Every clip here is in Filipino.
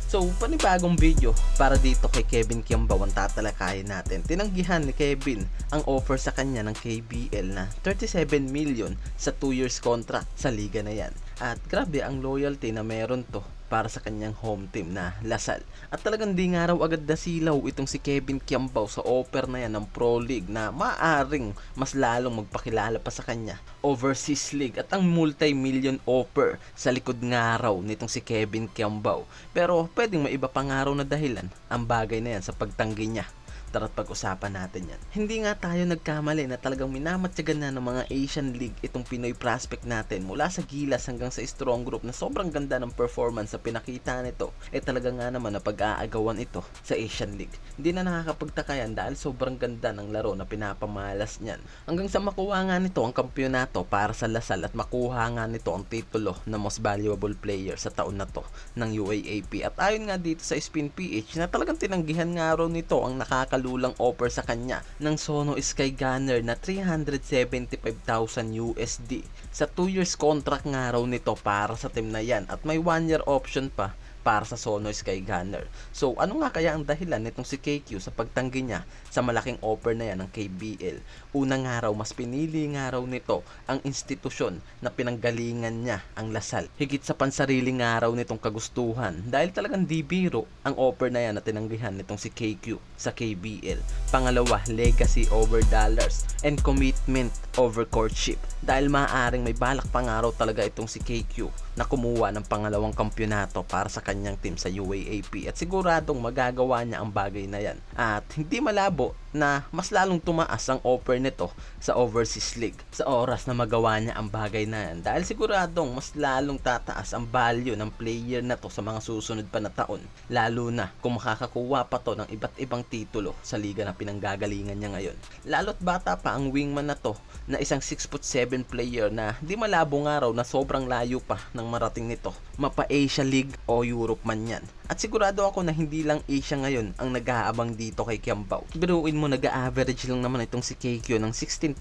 So, panibagong video para dito kay Kevin Kiambao ang tatalakayin natin. Tinanggihan ni Kevin ang offer sa kanya ng KBL na 37 million sa 2 years contract sa liga na yan. At grabe ang loyalty na meron to para sa kanyang home team na Lasal. At talagang di nga raw agad nasilaw itong si Kevin Kiambao sa offer na yan ng Pro League na maaring mas lalong magpakilala pa sa kanya Overseas League at ang multi-million offer sa likod nga raw nitong si Kevin Kiambao. Pero pwedeng may iba pang araw na dahilan ang bagay na yan sa pagtanggi niya. Tara't pag-usapan natin yan. Hindi nga tayo nagkamali na talagang minamatyagan na ng mga Asian League itong Pinoy prospect natin mula sa Gilas hanggang sa Strong Group na sobrang ganda ng performance sa pinakita nito. Talaga nga naman na pag-aagawan ito sa Asian League. Hindi na nakakapagtaka yan dahil sobrang ganda ng laro na pinapamalas niyan. Hanggang sa makuha nga nito ang kampyonato para sa Lasal at makuha nga nito ang titulo na most valuable player sa taon na to ng UAAP. At ayon nga dito sa Spin PH na talagang tinanggihan nga raw nito ang lulang offer sa kanya ng Sono Sky Gunner na 375,000 USD sa 2 years contract nga raw nito para sa team na yan at may 1 year option pa para sa Sono Sky Gunner. So ano nga kaya ang dahilan nitong si KQ sa pagtanggi niya sa malaking offer na yan ng KBL? Una nga raw, mas pinili nga raw nito ang institusyon na pinanggalingan niya, ang Lasal. Higit sa pansarili nga raw nitong kagustuhan dahil talagang di biro ang offer na yan na tinanggihan nitong si KQ sa KBL. Pangalawa, legacy over dollars and commitment over courtship dahil maaaring may balak pa nga raw talaga itong si KQ na kumuha ng pangalawang kampyonato para sa kanyang team sa UAAP at siguradong magagawa niya ang bagay na yan. At hindi malabo na mas lalong tumaas ang offer nito sa Overseas League sa oras na magawa niya ang bagay na yan dahil siguradong mas lalong tataas ang value ng player na to sa mga susunod pa na taon, lalo na kung makakakuha pa to ng iba't ibang titulo sa liga na pinanggagalingan niya ngayon. Lalo't bata pa ang wingman na to na isang 6'7" player na di malabo nga raw na sobrang layo pa ng marating nito, mapa Asia League o Europe man yan. At sigurado ako na hindi lang Asia ngayon ang nag-aabang dito kay Kiambao. Biruin mo, nag-average lang naman itong si KQ ng 16.7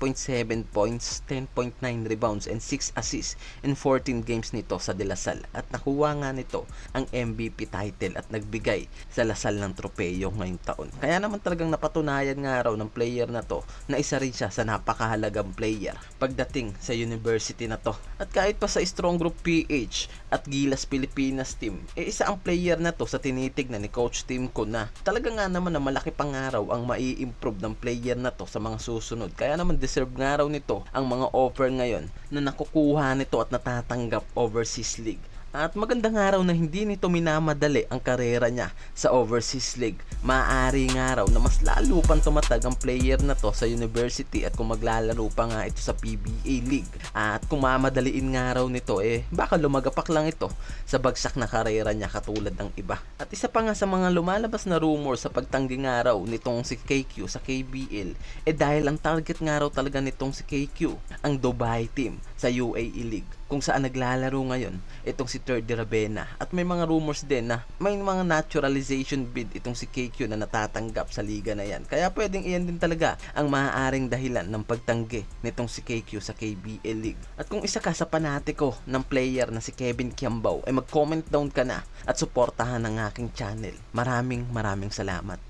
points, 10.9 rebounds and 6 assists in 14 games nito sa De La Salle. At nakuha nga nito ang MVP title at nagbigay sa Lasal ng tropeyo ngayong taon. Kaya naman talagang napatunayan nga raw ng player na to na isa rin siya sa napakahalagang player pagdating sa university na to. At kahit pa sa Strong Group PH at Gilas Pilipinas team, isa ang player na to sa tinitignan ni Coach Tim ko na talaga nga naman na malaki pangaraw ang mai-improve ng player na to sa mga susunod. Kaya naman deserve nga raw nito ang mga offer ngayon na nakukuha nito at natatanggap Overseas League. At magandang araw na hindi nito minamadali ang karera niya sa Overseas League. Maaari nga raw na mas lalo pang tumatag ang player na to sa university at kung maglalaro pa nga ito sa PBA League. At kung mamadaliin nga raw nito, baka lumagapak lang ito sa bagsak na karera niya katulad ng iba. At isa pa nga sa mga lumalabas na rumor sa pagtanggi nga raw nitong si KQ sa KBL, dahil ang target nga raw talaga nitong si KQ ang Dubai team sa UAE League, kung saan naglalaro ngayon itong si Terdy Ravena. At may mga rumors din na may mga naturalization bid itong si KQ na natatanggap sa liga na yan. Kaya pwedeng iyan din talaga ang maaaring dahilan ng pagtanggi nitong si KQ sa KBL League. At kung isa ka sa panatiko ng player na si Kevin Kiambao, mag-comment down ka na at suportahan ang aking channel. Maraming salamat.